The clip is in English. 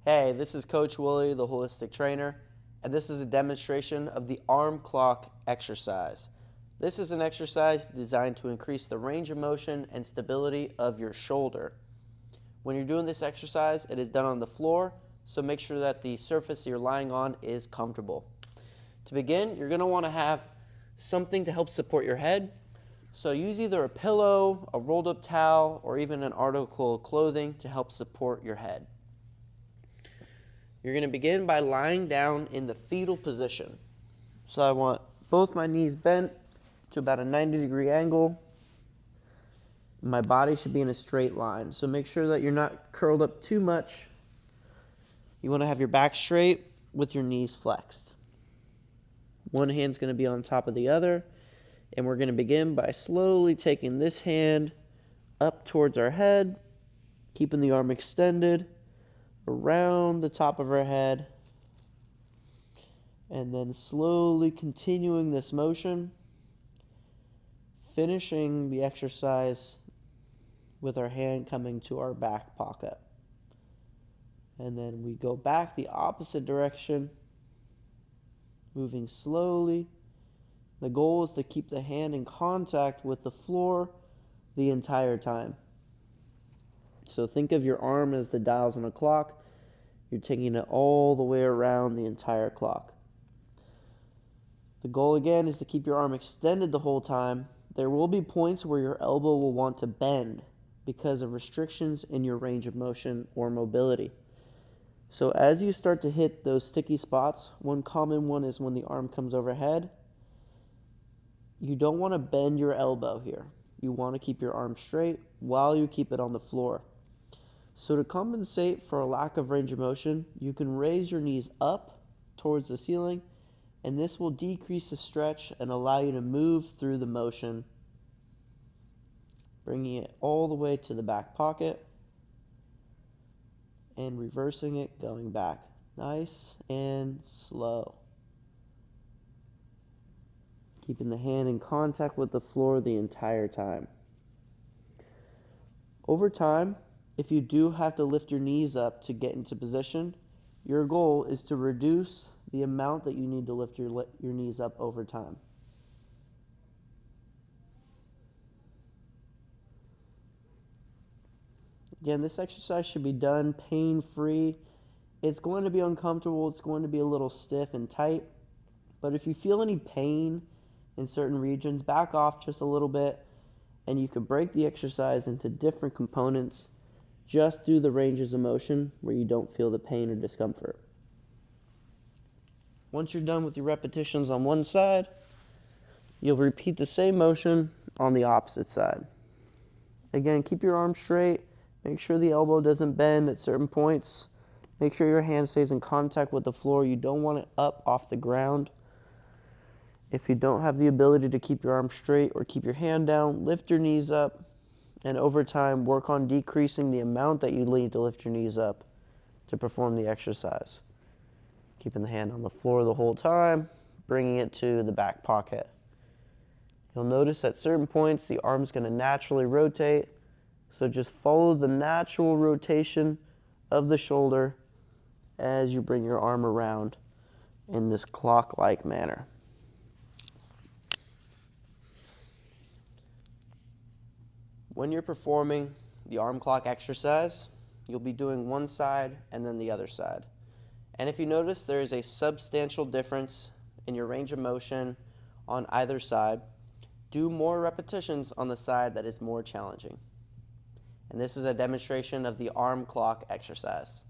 Hey, this is Coach Willie, the Holistic Trainer, and this is a demonstration of the arm clock exercise. This is an exercise designed to increase the range of motion and stability of your shoulder. When you're doing this exercise, it is done on the floor, so make sure that the surface you're lying on is comfortable. To begin, you're going to want to have something to help support your head. So use either a pillow, a rolled up towel, or even an article of clothing to help support your head. You're going to begin by lying down in the fetal position. So I want both my knees bent to about a 90-degree angle. My body should be in a straight line. So make sure that you're not curled up too much. You want to have your back straight with your knees flexed. One hand's going to be on top of the other. And we're going to begin by slowly taking this hand up towards our head, keeping the arm extended around the top of our head, and then slowly continuing this motion, finishing the exercise with our hand coming to our back pocket. And then we go back the opposite direction, moving slowly. The goal is to keep the hand in contact with the floor the entire time. So think of your arm as the dials on a clock. You're taking it all the way around the entire clock. The goal again is to keep your arm extended the whole time. There will be points where your elbow will want to bend because of restrictions in your range of motion or mobility. So as you start to hit those sticky spots, one common one is when the arm comes overhead. You don't want to bend your elbow here. You want to keep your arm straight while you keep it on the floor. So to compensate for a lack of range of motion, you can raise your knees up towards the ceiling, and this will decrease the stretch and allow you to move through the motion, bringing it all the way to the back pocket and reversing it, going back. Nice and slow. Keeping the hand in contact with the floor the entire time. Over time, if you do have to lift your knees up to get into position, your goal is to reduce the amount that you need to lift your knees up over time. Again, this exercise should be done pain-free. It's going to be uncomfortable, it's going to be a little stiff and tight, but if you feel any pain in certain regions, back off just a little bit, and you could break the exercise into different components. Just do the ranges of motion where you don't feel the pain or discomfort. Once you're done with your repetitions on one side, you'll repeat the same motion on the opposite side. Again, keep your arms straight. Make sure the elbow doesn't bend at certain points. Make sure your hand stays in contact with the floor. You don't want it up off the ground. If you don't have the ability to keep your arm straight or keep your hand down, lift your knees up, and over time work on decreasing the amount that you need to lift your knees up to perform the exercise. Keeping the hand on the floor the whole time, bringing it to the back pocket. You'll notice at certain points the arm's going to naturally rotate, so just follow the natural rotation of the shoulder as you bring your arm around in this clock-like manner. When you're performing the arm clock exercise, you'll be doing one side and then the other side. And if you notice there is a substantial difference in your range of motion on either side, do more repetitions on the side that is more challenging. And this is a demonstration of the arm clock exercise.